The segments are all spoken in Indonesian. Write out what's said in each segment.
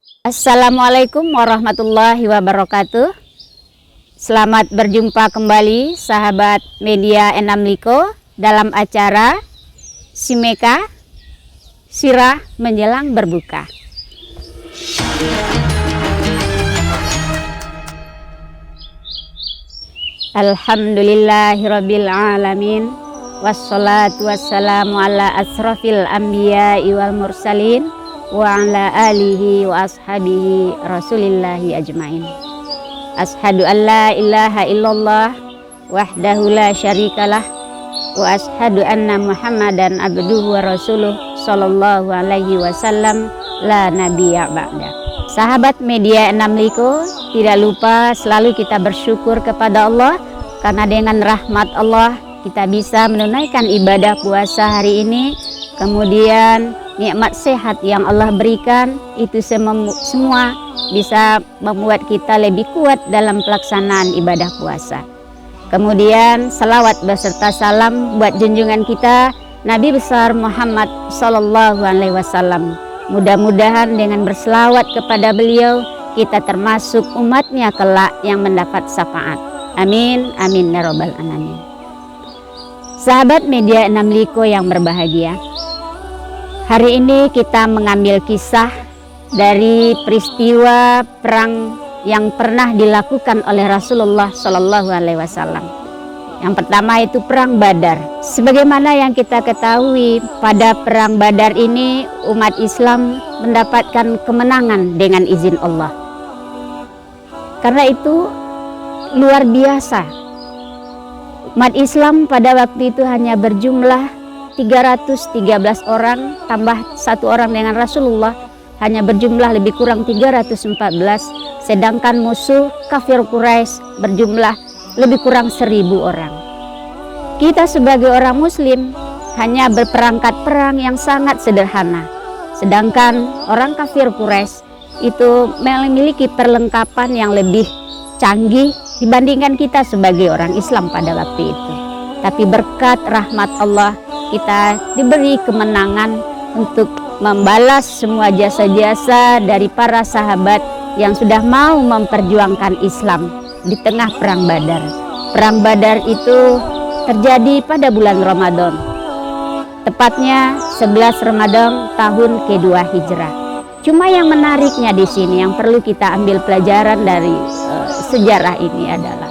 Assalamualaikum warahmatullahi wabarakatuh. Selamat berjumpa kembali sahabat media Enam Liko dalam acara Simeka Sirah menjelang berbuka. Alhamdulillahirabbil alamin. Wassalatu wassalamu ala asrafil anbiya'i wal mursalin wa ala alihi wa ashabihi rasulillahi ajmain. Ashadu an la ilaha illallah wahdahu la syarikalah wa ashadu anna muhammadan abduhu wa rasuluh sallallahu alaihi wasallam la nabiyya ba'da. Sahabat media Enam Liko, tidak lupa selalu kita bersyukur kepada Allah karena dengan rahmat Allah kita bisa menunaikan ibadah puasa hari ini. Kemudian nikmat sehat yang Allah berikan itu semua bisa membuat kita lebih kuat dalam pelaksanaan ibadah puasa. Kemudian salawat beserta salam buat junjungan kita Nabi besar Muhammad sallallahu alaihi wasallam. Mudah-mudahan dengan berselawat kepada beliau kita termasuk umatnya kelak yang mendapat syafaat. Amin amin ya rabbal alamin. Sahabat media Enam Liko yang berbahagia, hari ini kita mengambil kisah dari peristiwa perang yang pernah dilakukan oleh Rasulullah Shallallahu Alaihi Wasallam. Yang pertama itu perang Badar. Sebagaimana yang kita ketahui, pada perang Badar ini umat Islam mendapatkan kemenangan dengan izin Allah. Karena itu luar biasa. Umat Islam pada waktu itu hanya berjumlah 313 orang, tambah satu orang dengan Rasulullah, hanya berjumlah lebih kurang 314, sedangkan musuh kafir Quraisy berjumlah lebih kurang 1000 orang. Kita sebagai orang muslim hanya berperangkat perang yang sangat sederhana, sedangkan orang kafir Quraisy itu memiliki perlengkapan yang lebih canggih dibandingkan kita sebagai orang Islam pada waktu itu. Tapi berkat rahmat Allah kita diberi kemenangan untuk membalas semua jasa-jasa dari para sahabat yang sudah mau memperjuangkan Islam di tengah perang Badar. Perang Badar itu terjadi pada bulan Ramadan, tepatnya 11 Ramadan tahun kedua Hijrah. Cuma yang menariknya di sini yang perlu kita ambil pelajaran dari sejarah ini adalah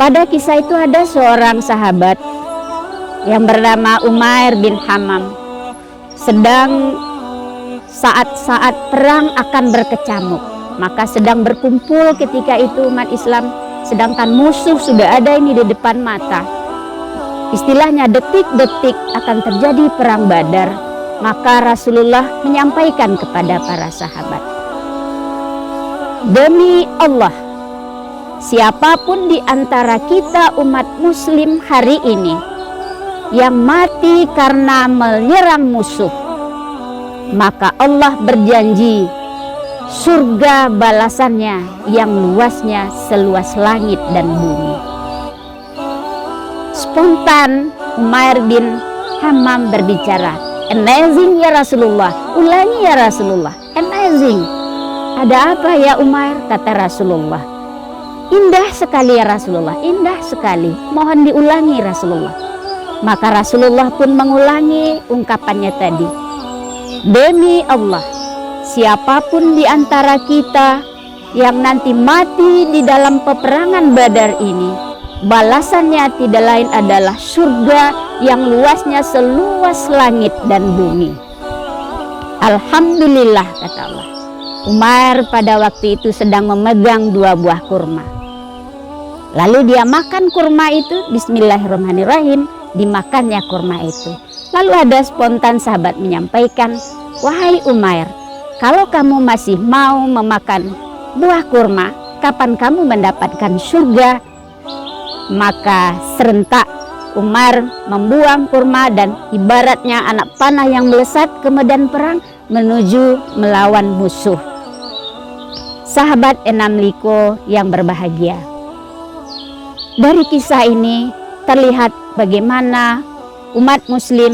pada kisah itu ada seorang sahabat yang bernama Umair bin Hammam. Sedang saat-saat perang akan berkecamuk, maka sedang berkumpul ketika itu umat Islam, sedangkan musuh sudah ada ini di depan mata. Istilahnya detik-detik akan terjadi perang Badar. Maka Rasulullah menyampaikan kepada para sahabat, demi Allah, siapapun di antara kita umat muslim hari ini yang mati karena menyerang musuh, maka Allah berjanji surga balasannya yang luasnya seluas langit dan bumi. Spontan Umair bin Hammam berbicara, amazing ya Rasulullah, ulangi ya Rasulullah, amazing. Ada apa ya Umair? Kata Rasulullah, indah sekali ya Rasulullah, indah sekali, mohon diulangi Rasulullah. Maka Rasulullah pun mengulangi ungkapannya tadi, demi Allah, siapapun di antara kita yang nanti mati di dalam peperangan Badar ini, balasannya tidak lain adalah surga yang luasnya seluas langit dan bumi. Alhamdulillah, kata Allah. Umar pada waktu itu sedang memegang 2 buah kurma. Lalu dia makan kurma itu, bismillahirrahmanirrahim, dimakannya kurma itu. Lalu ada spontan sahabat menyampaikan, wahai Umair, kalau kamu masih mau memakan buah kurma, kapan kamu mendapatkan surga? Maka serentak Umar membuang kurma dan ibaratnya anak panah yang melesat ke medan perang menuju melawan musuh. Sahabat Enam Liko yang berbahagia, dari kisah ini terlihat bagaimana umat muslim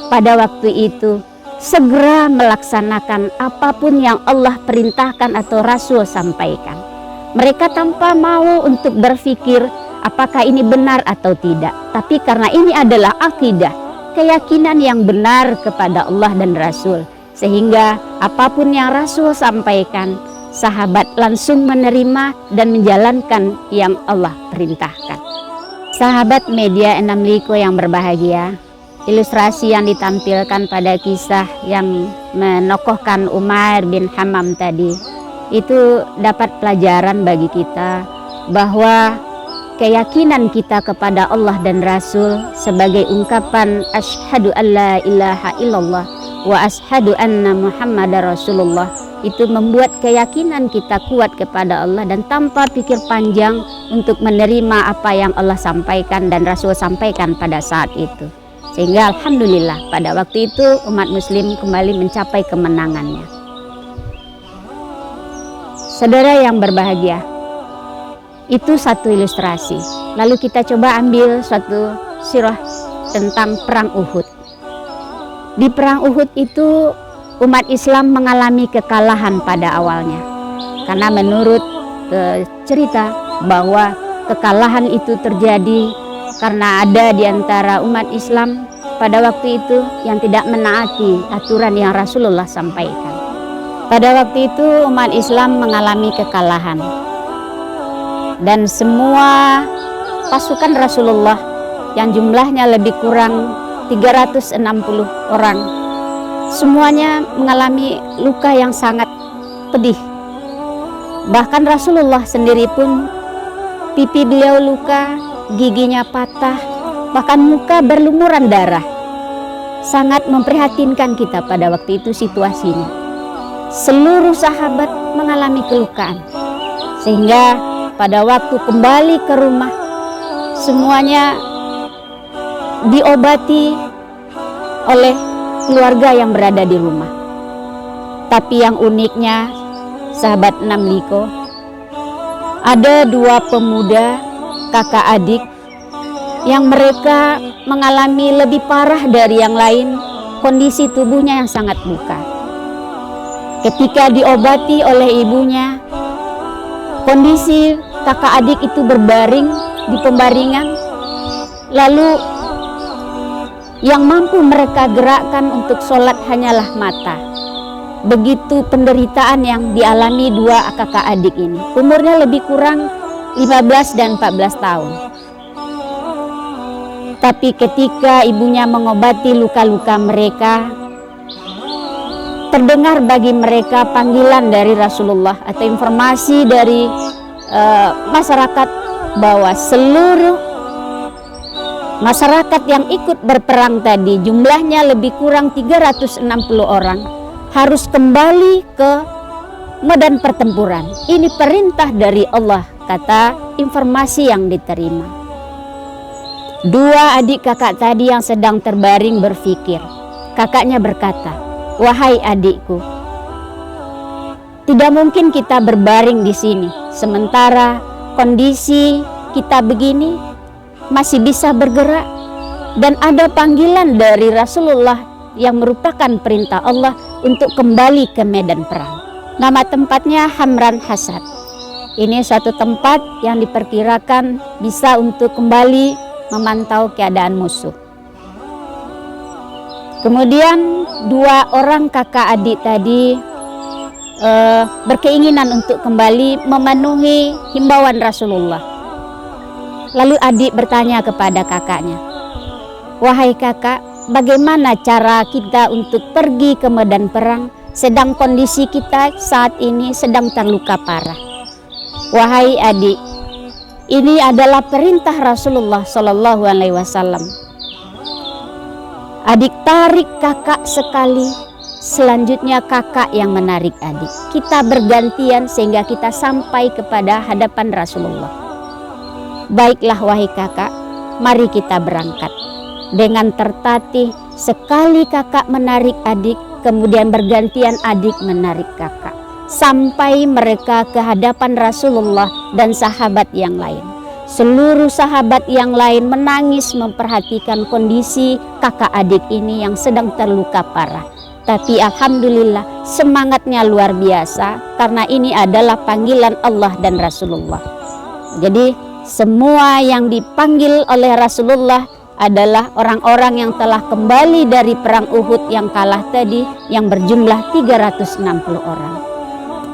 pada waktu itu segera melaksanakan apapun yang Allah perintahkan atau Rasul sampaikan. Mereka tanpa mau untuk berpikir apakah ini benar atau tidak, tapi karena ini adalah akidah, keyakinan yang benar kepada Allah dan Rasul, sehingga apapun yang Rasul sampaikan, sahabat langsung menerima dan menjalankan yang Allah perintahkan. Sahabat media Enam Liko yang berbahagia, ilustrasi yang ditampilkan pada kisah yang menokohkan Umar bin Hammam tadi, itu dapat pelajaran bagi kita bahwa keyakinan kita kepada Allah dan Rasul sebagai ungkapan asyhadu alla ilaha illallah wa asyhadu anna Muhammadar Rasulullah itu membuat keyakinan kita kuat kepada Allah dan tanpa pikir panjang untuk menerima apa yang Allah sampaikan dan Rasul sampaikan pada saat itu. Sehingga alhamdulillah pada waktu itu umat muslim kembali mencapai kemenangannya. Saudara yang berbahagia, itu satu ilustrasi. Lalu kita coba ambil suatu sirah tentang perang Uhud. Di perang Uhud itu umat Islam mengalami kekalahan pada awalnya. Karena menurut cerita bahwa kekalahan itu terjadi karena ada di antara umat Islam pada waktu itu yang tidak menaati aturan yang Rasulullah sampaikan. Pada waktu itu umat Islam mengalami kekalahan. Dan semua pasukan Rasulullah yang jumlahnya lebih kurang 360 orang, semuanya mengalami luka yang sangat pedih. Bahkan Rasulullah sendiri pun pipi beliau luka, giginya patah, bahkan muka berlumuran darah. Sangat memprihatinkan kita pada waktu itu situasinya. Seluruh sahabat mengalami kelukaan, sehingga pada waktu kembali ke rumah semuanya diobati oleh keluarga yang berada di rumah. Tapi yang uniknya, sahabat Enam Liko, ada dua pemuda kakak adik yang mereka mengalami lebih parah dari yang lain, kondisi tubuhnya yang sangat luka. Ketika diobati oleh ibunya, kondisi kakak adik itu berbaring di pembaringan, lalu yang mampu mereka gerakkan untuk sholat hanyalah mata. Begitu penderitaan yang dialami dua kakak adik ini. Umurnya lebih kurang 15 dan 14 tahun. Tapi ketika ibunya mengobati luka-luka mereka, terdengar bagi mereka panggilan dari Rasulullah atau informasi dari masyarakat bahwa seluruh masyarakat yang ikut berperang tadi jumlahnya lebih kurang 360 orang harus kembali ke medan pertempuran. Ini perintah dari Allah, kata informasi yang diterima. Dua adik kakak tadi yang sedang terbaring berpikir. Kakaknya berkata, "Wahai adikku, tidak mungkin kita berbaring di sini sementara kondisi kita begini, masih bisa bergerak dan ada panggilan dari Rasulullah yang merupakan perintah Allah untuk kembali ke medan perang." Nama tempatnya Hamran Hasad. Ini suatu tempat yang diperkirakan bisa untuk kembali memantau keadaan musuh. Kemudian dua orang kakak adik tadi berkeinginan untuk kembali memenuhi himbauan Rasulullah. Lalu adik bertanya kepada kakaknya, "Wahai kakak, bagaimana cara kita untuk pergi ke medan perang sedang kondisi kita saat ini sedang terluka parah?" "Wahai adik, ini adalah perintah Rasulullah Shallallahu Alaihi Wasallam." Adik tarik kakak sekali, selanjutnya kakak yang menarik adik. Kita bergantian sehingga kita sampai kepada hadapan Rasulullah. "Baiklah wahai kakak, mari kita berangkat." Dengan tertatih sekali kakak menarik adik, kemudian bergantian adik menarik kakak, sampai mereka ke hadapan Rasulullah dan sahabat yang lain. Seluruh sahabat yang lain menangis memperhatikan kondisi kakak adik ini yang sedang terluka parah. Tapi alhamdulillah semangatnya luar biasa karena ini adalah panggilan Allah dan Rasulullah. Jadi semua yang dipanggil oleh Rasulullah adalah orang-orang yang telah kembali dari perang Uhud yang kalah tadi, yang berjumlah 360 orang.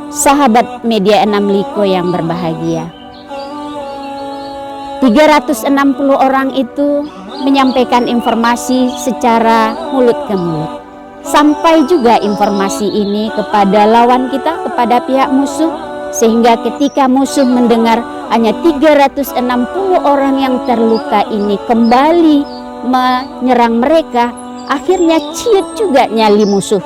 Sahabat Media 6 Liko yang berbahagia, 360 orang itu menyampaikan informasi secara mulut ke mulut. Sampai juga informasi ini kepada lawan kita, kepada pihak musuh, sehingga ketika musuh mendengar hanya 360 orang yang terluka ini kembali menyerang mereka, akhirnya ciut juga nyali musuh.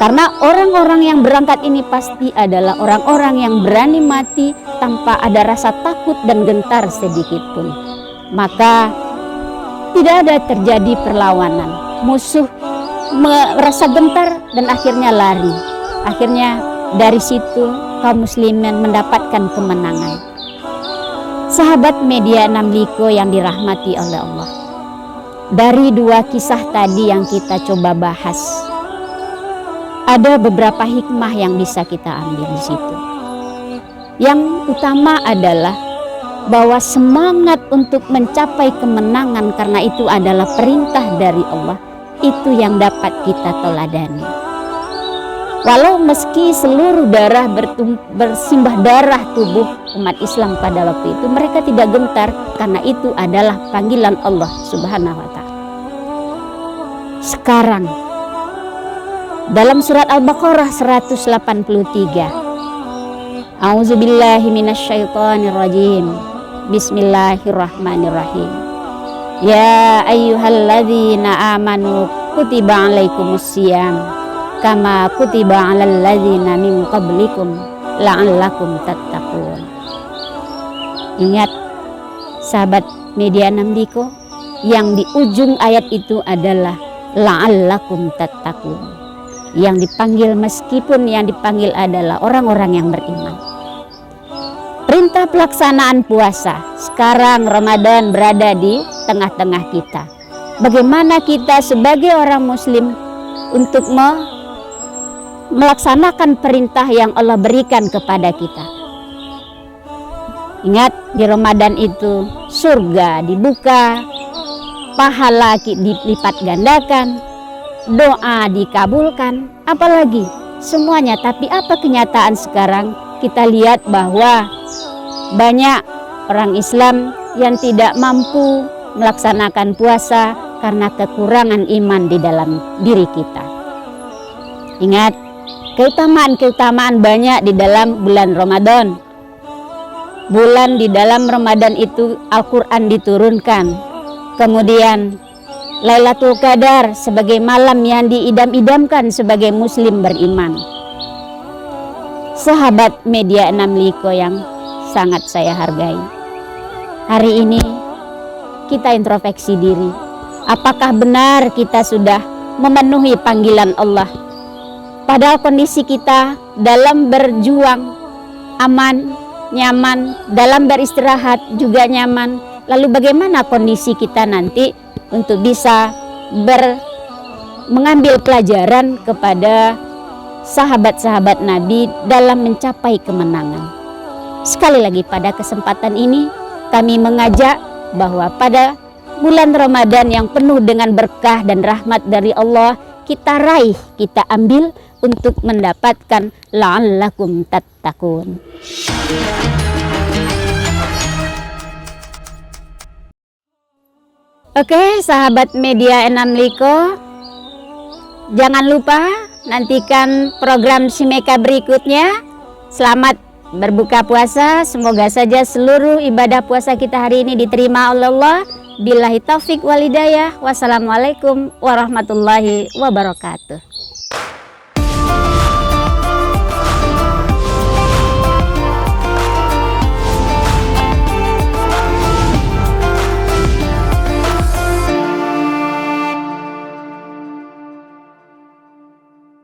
Karena orang-orang yang berangkat ini pasti adalah orang-orang yang berani mati tanpa ada rasa takut dan gentar sedikit pun. Maka tidak ada terjadi perlawanan. Musuh merasa gentar dan akhirnya lari. Akhirnya dari situ kaum muslimin mendapatkan kemenangan. Sahabat Media 6 Liko yang dirahmati oleh Allah, dari dua kisah tadi yang kita coba bahas, ada beberapa hikmah yang bisa kita ambil di situ. Yang utama adalah bahwa semangat untuk mencapai kemenangan, karena itu adalah perintah dari Allah, itu yang dapat kita teladani. Walau meski seluruh darah bersimbah darah tubuh umat Islam pada waktu itu, mereka tidak gentar karena itu adalah panggilan Allah Subhanahu wa Ta'ala. Sekarang dalam surat Al-Baqarah 183, A'udzubillahi minasyaitonirrajim. Bismillahirrahmanirrahim. Ya ayyuhalladzina amanu kutiba alaikumusiyam kama kutiba alal ladzina min qablikum la'allakum tattaqun. Ingat sahabat Media 6 Liko, yang di ujung ayat itu adalah la'allakum tattaqun. Yang dipanggil, meskipun yang dipanggil adalah orang-orang yang beriman. Perintah pelaksanaan puasa. Sekarang Ramadan berada di tengah-tengah kita. Bagaimana kita sebagai orang muslim untuk melaksanakan perintah yang Allah berikan kepada kita. Ingat, di Ramadan itu surga dibuka, pahala dilipat gandakan, doa dikabulkan, apalagi semuanya. Tapi apa kenyataan sekarang? Kita lihat bahwa banyak orang Islam yang tidak mampu melaksanakan puasa karena kekurangan iman di dalam diri kita. Ingat, keutamaan-keutamaan banyak di dalam bulan Ramadan. Bulan di dalam Ramadan itu Al-Quran diturunkan. Kemudian Lailatul Qadar sebagai malam yang diidam-idamkan sebagai muslim beriman. Sahabat Media 6 Liko yang sangat saya hargai, hari ini kita introspeksi diri. Apakah benar kita sudah memenuhi panggilan Allah? Padahal kondisi kita dalam berjuang aman, nyaman, dalam beristirahat juga nyaman. Lalu bagaimana kondisi kita nanti untuk bisa mengambil pelajaran kepada sahabat-sahabat Nabi dalam mencapai kemenangan? Sekali lagi pada kesempatan ini kami mengajak bahwa pada bulan Ramadan yang penuh dengan berkah dan rahmat dari Allah, kita raih, kita ambil untuk mendapatkan la'allakum tattaqun. Oke, sahabat Media 6 Liko, jangan lupa nantikan program Simeka berikutnya. Selamat berbuka puasa, semoga saja seluruh ibadah puasa kita hari ini diterima oleh Allah. Billahi taufik wal hidayah. Wassalamualaikum warahmatullahi wabarakatuh.